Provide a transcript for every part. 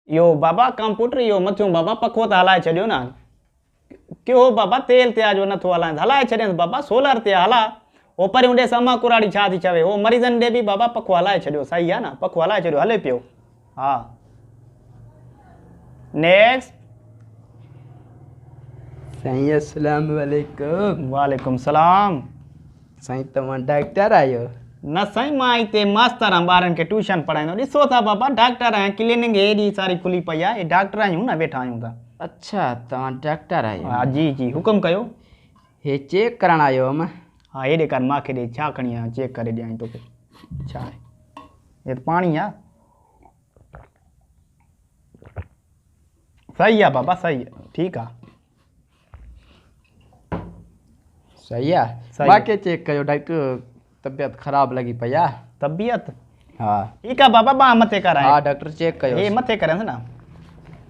यो बाबा computer यो मथियो बाबा पखो त हलाए छॾियो न क्यों बाबा तेल ते जो नथो हलाए हलाए छॾियसि बाबा सोलर ते हला ओ पर उंडे समा कुराड़ी छा थी चवे ओ मरीज़न ॾे बि बाबा पखो हलाए छॾियो सही आहे न पखो हलाए छॾियो हले पियो हा नेक्स्ट साईं अस्सलाम वालेकुम। वालेकुम सलाम साईं तव्हां डॉक्टर आहियो? न साईं मां हिते मास्तर आहियां ॿारनि खे ट्यूशन पढ़ाईंदो ॾिसो था बाबा डॉक्टर आहियां क्लिनिक हेॾी सारी खुली पई आहे डॉक्टर आहियूं न वेठा आहियूं त अच्छा तव्हां डॉक्टर आहियो? हा जी जी हुकुम कयो। हे चेक करण आयो हुअमि। हा हेॾे कर मूंखे ॾे छा खणी आया चेक करे ॾियां तोखे छा आहे हे त पाणी आहे सही आहे बाबा सही आहे ठीकु आहे सही आहे मूंखे चेक कयो डॉक्टर तबियत ख़राबु लॻी पई आहे। तबियत हा ठीकु आहे बाबा ॿांह मथे कर हा डॉक्टर चेक कयो हे मथे करेंसि न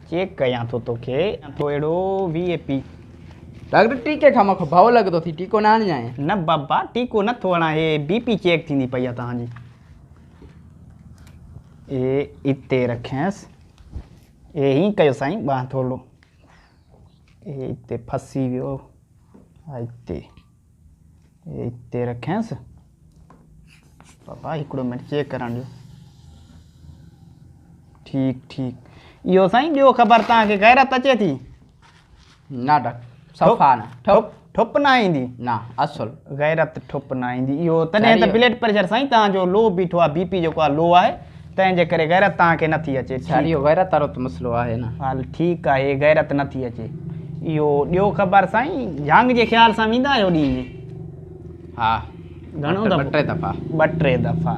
चेक कयां थो तोखे थो अहिड़ो VIP डॉक्टर टीके खां मूंखे भउ लॻंदो थी टीको न हणाए न बाबा टीको नथो हणां हे BP चेक थींदी पई आहे तव्हांजी हे हिते रखियसि हे हीअं कयो साईं ॿांह थोरो हे हिते फसी वियो हा हिते हे हिते रखियसि बाबा हिकिड़ो मिंट चेक करण ॾियो ठीकु ठीकु इहो साईं ॿियो ख़बर तव्हांखे गैरत अचे थी? न डॉक्टर सफ़ा न ठुप न ईंदी न असुल गैरत ठुप न ईंदी इहो तॾहिं त ब्लड प्रेशर साईं तव्हांजो लो बीठो आहे BP जेको आहे लो आहे तंहिंजे करे गैरत तव्हांखे नथी अचे छा इहो गैरत वारो त मसइलो आहे न हल ठीकु आहे गैरत नथी अचे इहो ॾियो ख़बर साईं झांग जे ख़्याल सां वेंदा आहियो ॾींहुं हा घणो दफ़ा ॿ टे दफ़ा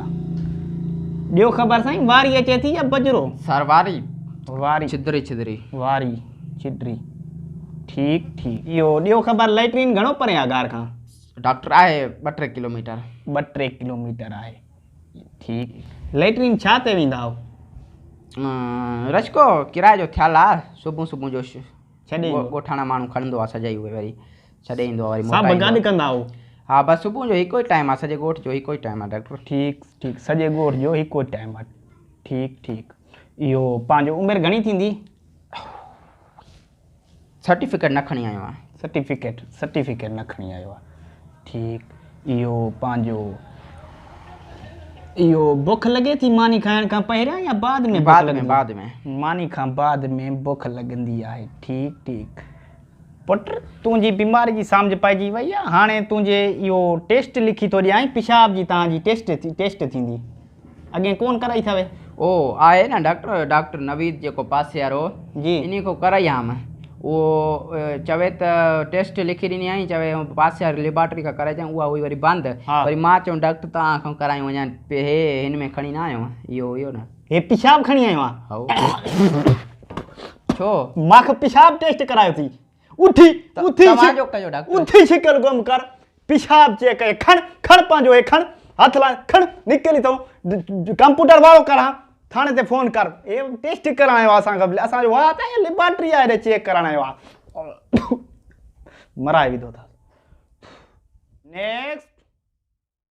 ॾियो ख़बर साईं वारी अचे थी या बजरो सर वारी वारी छिदरी वारी छिदरी ठीकु ठीकु इहो ॾियो ख़बर लेट्रिन घणो परे आहे घार खां? डॉक्टर आहे 2-3 किलोमीटर 2-3 किलोमीटर आहे ठीकु लेट्रिन छा ते वेंदा आहियो? रशको किराए जो थियल आहे सुबुह जो छॾे ॻोठाणा माण्हू खणंदो आहे सॼाई उहे वरी छॾे ईंदो आहे वरी सभु गाॾी कंदा आहियो? हा बसि सुबुह जो हिकु ई टाइम आहे सॼे ॻोठ जो हिकु ई टाइम आहे डॉक्टर। ठीकु ठीकु सॼे ॻोठ जो हिकु ई टाइम आहे ठीकु ठीकु इहो पंहिंजो उमिरि घणी थींदी? सर्टिफिकेट न खणी आयो आहे। सर्टिफिकेट न खणी आयो आहे ठीकु इहो पंहिंजो इहो बुख लॻे थी मानी खाइण खां पहिरियां या बाद में? बाद में मानी खां बाद में बुख लॻंदी आहे ठीकु ठीकु पुट तुंहिंजी बीमारी जी सम्झ पइजी वई आहे हाणे तुंहिंजे इहो टेस्ट लिखी थो ॾियां पेशाब जी तव्हांजी टेस्ट थींदी अॻे कोन कराई अथव? ओ आहे न डॉक्टर नवीद जेको पासे वारो जी इन खां कराई आम उहो चवे त टेस्ट लिखी ॾिनी आई चवे पासे वारी लेबॉरेटरी खां कराए उहा हुई वरी बंदि वरी मां चयूं डॉक्टर तव्हां खां करायूं वञा हे हिन में खणी न आयो इहो न हे पेशाब खणी आयो आहे छो मूंखे पेशाब टेस्ट करायो थी उथी शिकल गुम कर पेशाब चेक करे खण पंहिंजो हे खण हथ लाइ खण निकिरी अथऊं कंप्यूटर वारो करां थाणे ते फोन कर हे टेस्ट करायो आहे असांखां असांजो वाह त लेबॉरेटरी आहे चेक कराइणो आहे मराए विधो था नेक्स्ट